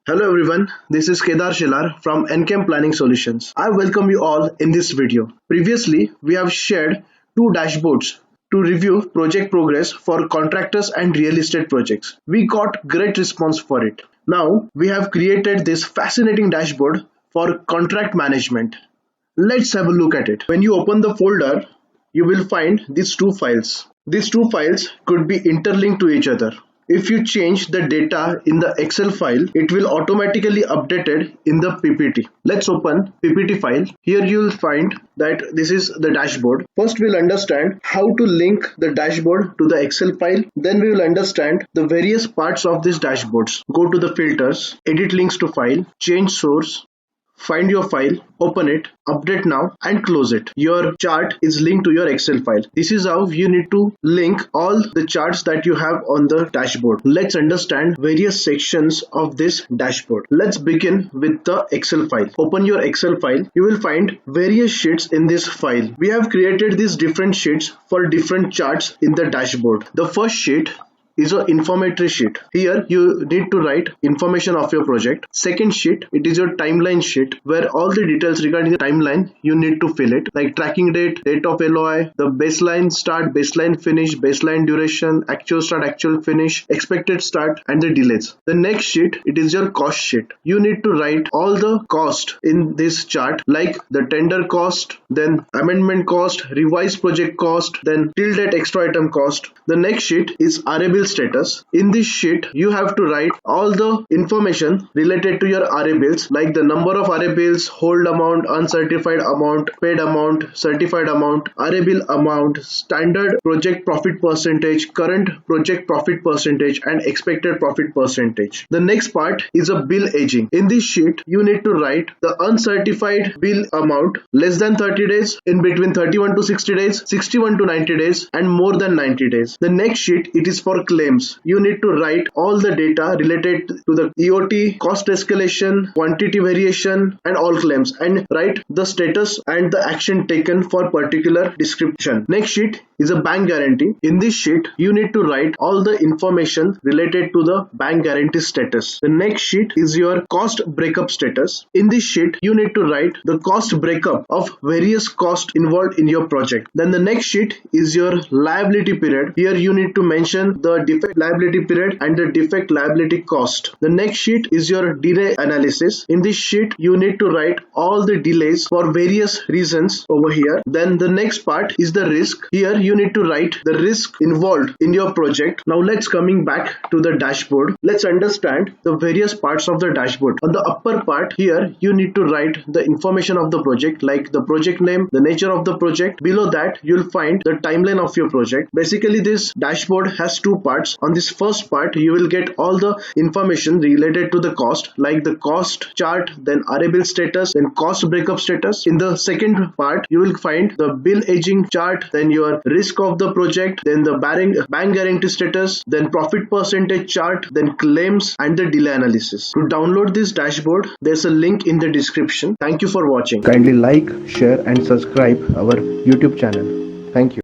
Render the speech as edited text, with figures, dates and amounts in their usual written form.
Hello everyone, this is Kedar Shilar from NCAM Planning Solutions. I welcome you all in this video. Previously, we have shared two dashboards to review project progress for contractors and real estate projects. We got great response for it. Now, we have created this fascinating dashboard for contract management. Let's have a look at it. When you open the folder, you will find these two files. These two files could be interlinked to each other. If you change the data in the Excel file, it will automatically updated in the PPT. Let's open PPT file. Here you will find that this is the dashboard. First we'll understand how to link the dashboard to the Excel file. Then we will understand the various parts of these dashboards. Go to the filters, edit links to file, change source, find your file, open it, update now and close it. Your chart is linked to your Excel file. This is how you need to link all the charts that you have on the dashboard. Let's understand various sections of this dashboard. Let's begin with the Excel file. Open your Excel file. You will find various sheets in this file. We have created these different sheets for different charts in the dashboard. The first sheet is an informatory sheet. Here you need to write information of your project. Second sheet, it is your timeline sheet where all the details regarding the timeline you need to fill it, like tracking date, date of LOI, the baseline start, baseline finish, baseline duration, actual start, actual finish, expected start and the delays. The next sheet, it is your cost sheet. You need to write all the cost in this chart, like the tender cost, then amendment cost, revised project cost, then till date extra item cost. The next sheet is Arribal Status. In this sheet, you have to write all the information related to your RA bills, like the number of RA bills, hold amount, uncertified amount, paid amount, certified amount, RA bill amount, standard project profit percentage, current project profit percentage, and expected profit percentage. The next part is a bill aging. In this sheet, you need to write the uncertified bill amount less than 30 days, in between 31 to 60 days, 61 to 90 days, and more than 90 days. The next sheet, it is for claims. You need to write all the data related to the EOT, cost escalation, quantity variation, and all claims, and write the status and the action taken for particular description. Next sheet is a bank guarantee. In this sheet, you need to write all the information related to the bank guarantee status. The next sheet is your cost breakup status. In this sheet, you need to write the cost breakup of various costs involved in your project. Then the next sheet is your liability period. Here you need to mention the defect liability period and the defect liability cost. The next sheet is your delay analysis. In this sheet, you need to write all the delays for various reasons over here. Then the next part is the risk. Here you need to write the risk involved in your project. Now let's coming back to the dashboard. Let's understand the various parts of the dashboard. On the upper part here, you need to write the information of the project, like the project name, the nature of the project. Below that, you'll find the timeline of your project. Basically, this dashboard has two parts. On this first part, you will get all the information related to the cost, like the cost chart, then Arribal status, then cost breakup status. In the second part, you will find the bill aging chart, then your risk of the project, then the bank guarantee status, then profit percentage chart, then claims and the delay analysis. To download this dashboard, there's a link in the description. Thank you for watching. Kindly like, share and subscribe our YouTube channel. Thank you.